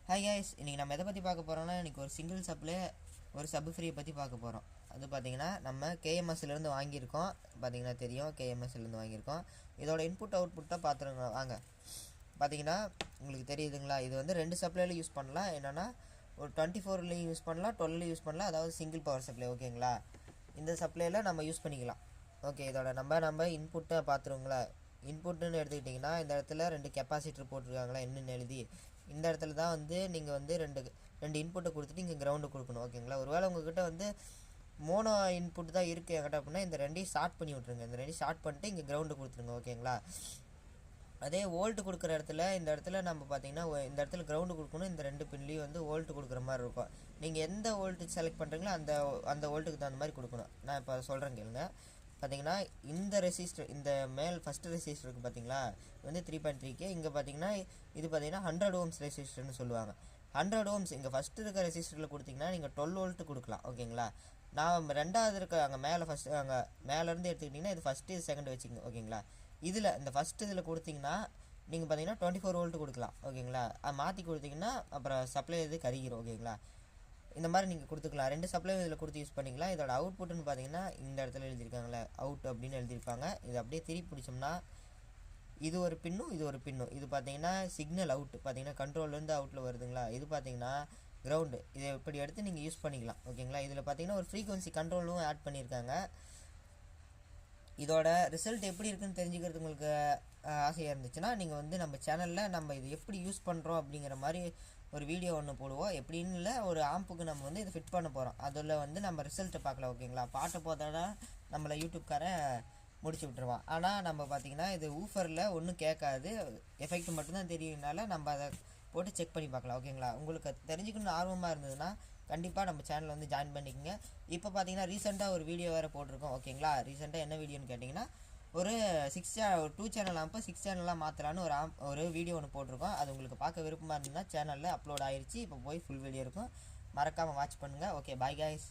Hi guys, இன்றைக்கி நம்ம எதை பற்றி பார்க்க போகிறோம்னா இன்றைக்கி ஒரு சிங்கிள் சப்ளே ஒரு சப் ஃப்ரீயை பற்றி பார்க்க போகிறோம். அது பார்த்திங்கன்னா நம்ம கேஎம்எஸ்லேருந்து வாங்கியிருக்கோம். பார்த்திங்கன்னா தெரியும், கேஎம்எஸ்லேருந்து வாங்கியிருக்கோம். இதோட இன்புட் அவுட்புட்டாக பார்த்துருங்க வாங்க. பார்த்திங்கன்னா உங்களுக்கு தெரியுதுங்களா, இது வந்து 2 சப்ளைலையும் யூஸ் பண்ணலாம். என்னென்னா ஒரு 24லையும் யூஸ் பண்ணலாம், 12லையும் யூஸ் பண்ணலாம். அதாவது சிங்கிள் பவர் சப்ளை. ஓகேங்களா, இந்த சப்ளையில் நம்ம யூஸ் பண்ணிக்கலாம். ஓகே, இதோட நம்ம இன்புட்டை பார்த்துருங்களா. இன்புட்டுன்னு எடுத்துக்கிட்டிங்கன்னா இந்த இடத்துல 2 கெப்பாசிட்டர் போட்டிருக்காங்களா என்னென்னு எழுதி, இந்த இடத்துல தான் வந்து நீங்கள் வந்து ரெண்டு இன்புட்டை கொடுத்துட்டு இங்கே கிரவுண்டு கொடுக்கணும். ஓகேங்களா, ஒருவேளை உங்கள்கிட்ட வந்து மோனோ இன்புட் தான் இருக்குது என்கிட்ட அப்படின்னா இந்த 2ஐயும் ஷார்ட் பண்ணி விட்ருங்க. இந்த 2ஐயும் ஷார்ட் பண்ணிட்டு இங்கே கிரவுண்டு கொடுத்துருங்க. ஓகேங்களா, அதே வோல்ட்டு கொடுக்குற இடத்துல இந்த இடத்துல நம்ம பார்த்தீங்கன்னா இந்த இடத்துல கிரவுண்டு கொடுக்கணும். இந்த 2 பின்லேயும் வந்து வோல்ட்டு கொடுக்குற மாதிரி இருக்கும். நீங்கள் எந்த வோல்ட்டுக்கு செலக்ட் பண்ணுறீங்களோ அந்த வோல்ட்டுக்கு தகுந்த மாதிரி கொடுக்கணும். நான் இப்போ சொல்கிறேன் கேளுங்க. பார்த்தீங்கன்னா இந்த ரெசிஸ்டர், இந்த ஃபஸ்ட்டு ரெசிஸ்டருக்கு பார்த்தீங்களா வந்து 3.3K. இங்கே பார்த்தீங்கன்னா இது பார்த்தீங்கன்னா 100 ஓம்ஸ் ரெசிஸ்டர்னு சொல்லுவாங்க. 100 ஓம்ஸ் இங்கே ஃபஸ்ட்டு இருக்க ரெசிஸ்டரில் கொடுத்தீங்கன்னா நீங்கள் 12 வோல்ட்டு கொடுக்கலாம். ஓகேங்களா, நான் ரெண்டாவது இருக்க அங்கே அங்கே மேலேருந்து எடுத்துக்கிட்டிங்கன்னா இது ஃபஸ்ட்டு இது செகண்ட் வச்சுக்கோங்க. ஓகேங்களா, இதில் இந்த ஃபஸ்ட்டு இதில் கொடுத்தீங்கன்னா நீங்கள் பார்த்தீங்கன்னா 24 வோல்ட்டு கொடுக்கலாம். ஓகேங்களா, அது மாற்றி கொடுத்தீங்கன்னா அப்புறம் சப்ளை இது கருகிரும். ஓகேங்களா, இந்த மாதிரி நீங்கள் கொடுத்துக்கலாம். 2 சப்ளை இதில் கொடுத்து யூஸ் பண்ணிக்கலாம். இதோட அவுட்புட்டுன்னு பார்த்தீங்கன்னா இந்த இடத்துல எழுதியிருக்காங்களே அவுட் அப்படின்னு எழுதியிருப்பாங்க. இது அப்படியே திருப்பி பிடிச்சோம்னா இது ஒரு பின்னும் இது ஒரு பின்னும். இது பார்த்தீங்கன்னா சிக்னல் அவுட், பார்த்தீங்கன்னா கண்ட்ரோல்லேருந்து அவுட்டில் வருதுங்களா. இது பார்த்தீங்கன்னா கிரவுண்டு. இதை இப்படி எடுத்து நீங்கள் யூஸ் பண்ணிக்கலாம். ஓகேங்களா, இதில் பார்த்தீங்கன்னா ஒரு ஃப்ரீக்வன்சி கண்ட்ரோலும் ஆட் பண்ணியிருக்காங்க. இதோட ரிசல்ட் எப்படி இருக்குன்னு தெரிஞ்சுக்கிறது உங்களுக்கு ஆசையாக இருந்துச்சுன்னா நீங்கள் வந்து நம்ம சேனலில் நம்ம இது எப்படி யூஸ் பண்ணுறோம் அப்படிங்கிற மாதிரி ஒரு வீடியோ ஒன்று போடுவோம். எப்படின்னு இல்லை, ஒரு ஆம்புக்கு நம்ம வந்து இதை ஃபிட் பண்ண போகிறோம். அதில் வந்து நம்ம ரிசல்ட்டை பார்க்கலாம். ஓகேங்களா, பாட்டை போத்தோன்னா நம்மளை யூடியூப்காரன் முடிச்சு விட்டுருவான். ஆனால் நம்ம பார்த்திங்கன்னா இது ஊஃபரில் ஒன்றும் கேட்காது, எஃபெக்ட் மட்டும்தான் தெரியுதுனால நம்ம அதை போட்டு செக் பண்ணி பார்க்கலாம். ஓகேங்களா, உங்களுக்கு தெரிஞ்சுக்கணும்னு ஆர்வமாக இருந்ததுன்னா கண்டிப்பாக நம்ம சேனலில் வந்து ஜாயின் பண்ணிக்கோங்க. இப்போ பார்த்தீங்கன்னா ரீசெண்டாக ஒரு வீடியோ வேறு போட்டிருக்கோம். ஓகேங்களா, ரீசெண்டாக என்ன வீடியோன்னு கேட்டிங்கன்னா ஒரு 2 சேனல் ஆம்பை 6 சேனலாக மாற்றலான்னு ஒரு வீடியோ ஒன்று போட்டிருக்கோம். அது உங்களுக்கு பார்க்க விருப்பமாக இருந்ததுன்னா சேனலில் அப்லோட் ஆயிடுச்சு. இப்போ போய் ஃபுல் வீடியோ இருக்கும், மறக்காமல் வாட்ச் பண்ணுங்கள். Okay, bye guys.